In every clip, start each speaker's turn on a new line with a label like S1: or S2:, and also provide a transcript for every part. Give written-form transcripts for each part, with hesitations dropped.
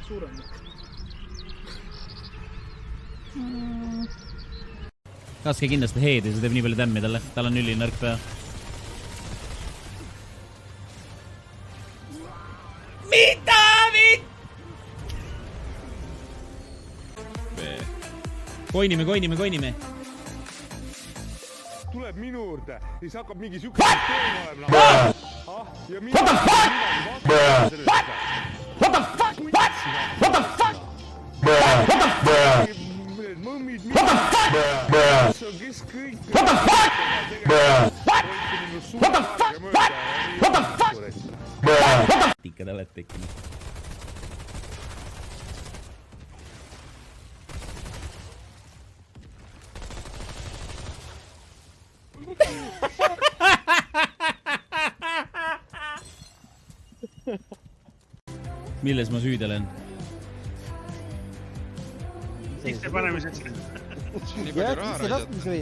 S1: suurem.
S2: Laske kindlasti heedi, see teeb nii palju tämmi talle. Tal on üli nõrk pea. Mida vitt? Koinime.
S3: Tuleb minu juurde, siis hakkab mingi siuke teema olema. Ja mida? What the fuck? Mõmmid, mida? Kes kõik?
S2: Ikka te olete tekkinud. Milles ma süüdi olen?
S1: Sisse panemiseks.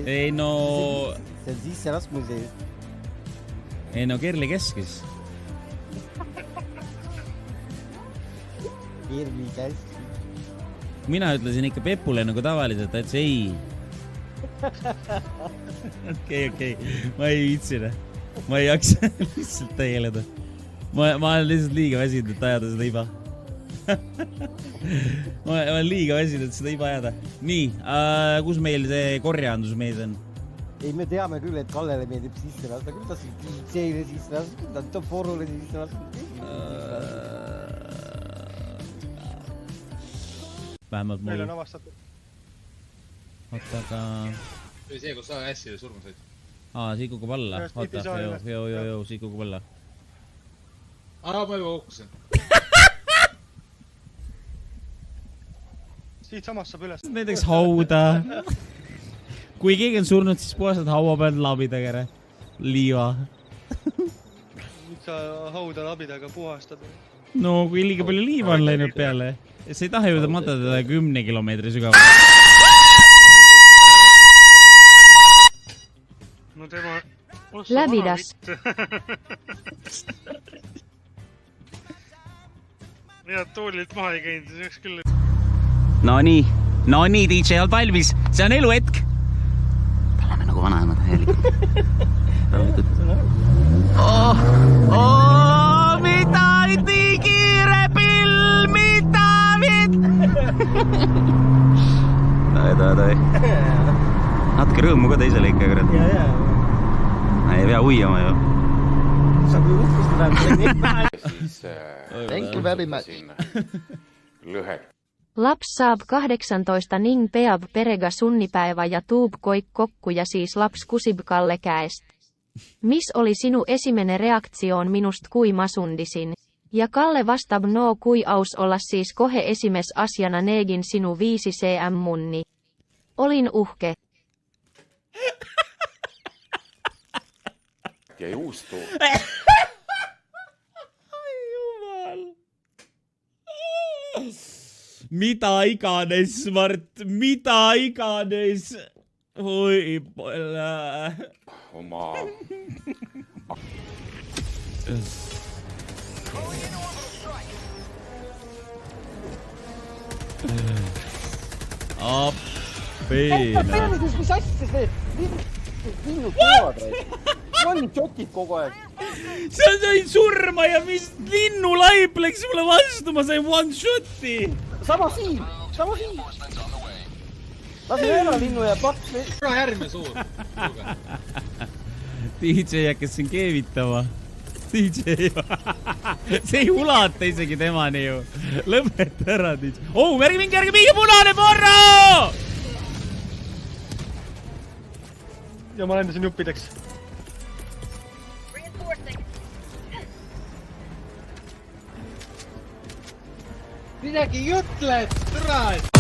S2: Ei no...
S4: See on sisse laskmise.
S2: Ei no Kerli keskis.
S4: Kerli keskis.
S2: Mina ütlesin ikka Pepule nagu tavaliselt, ta ütles ei. Okei. Ma ei viitsine. Ma ei jaksa lihtsalt tegeleda. Ma olen lihtsalt liiga väsinud, et ajada seda iba. Ma olen liiga väsinud, et seda iba ajada. Nii, kus meil see korjaandusmees on?
S4: Ei, me teame küll, et Kallele meeldib sisse lasta. Küll ta siin DJ-le sisse lasta, ta on Forule sisse lasta.
S2: Vähemalt mul...
S1: Meil on avastatud.
S2: Oota, aga...
S5: Või see, kus sa hästi surma said.
S2: Siit kukub alla. Oota, joo, siit kukub alla.
S5: Ma juba hukkusin.
S1: Siit samast saab üles.
S2: Näiteks hauda. Kui keegi on surnud, siis puhastad haua peal labidagere. Liiva.
S1: Nüüd sa hauda labidaga puhastad.
S2: No, kui liiga palju liiva on läinud peale. Sa ei taha jõuda matada 10 kilomeetri sügavalt.
S1: No tema...
S6: Läbidas.
S1: Ja toolilt maha ei käinud, see oleks küll...
S2: No nii, DJ on valmis. See on eluhetk. Lähme nagu vanaemad häelikult. Mida nii kiire pill, mida vitt? Tõi. Natuke rõõmu ka teisele ikka, kurat. Ei pea uiama ju.
S4: Saab ju uhkustada.
S7: Thank you very much.
S6: Laps saab 18 ning peab perega sunnipäivä ja tuub koik kokku ja siis laps kusib Kalle käest. Mis oli sinu esimene reaktioon minust kui masundisin? Ja Kalle vastab no kui aus olla siis kohe esimes asiana neegin sinu 5 cm munni. Olin uhke.
S7: Ja juustu.
S2: Ai jumal. Mida iganes, Mart, mida iganes. Oi, pole.
S7: Oma.
S2: Peena.
S4: Mis asja see? Linnud tulevad reis. One-shotid kogu aeg.
S2: Sa sain surma ja mis linnulaip läks mulle vastu, ma sain one-shoti.
S4: Sama siin. Lasi ära linnu ja paks.
S5: Ära järgmine suur.
S2: DJ hakkas siin keevitama. DJ. See ei ulata isegi temani ju. Lõpeta ära, DJ. Mingi punane porro!
S1: Ja ma lendasin juppideks.
S5: Midagi jutled, türa!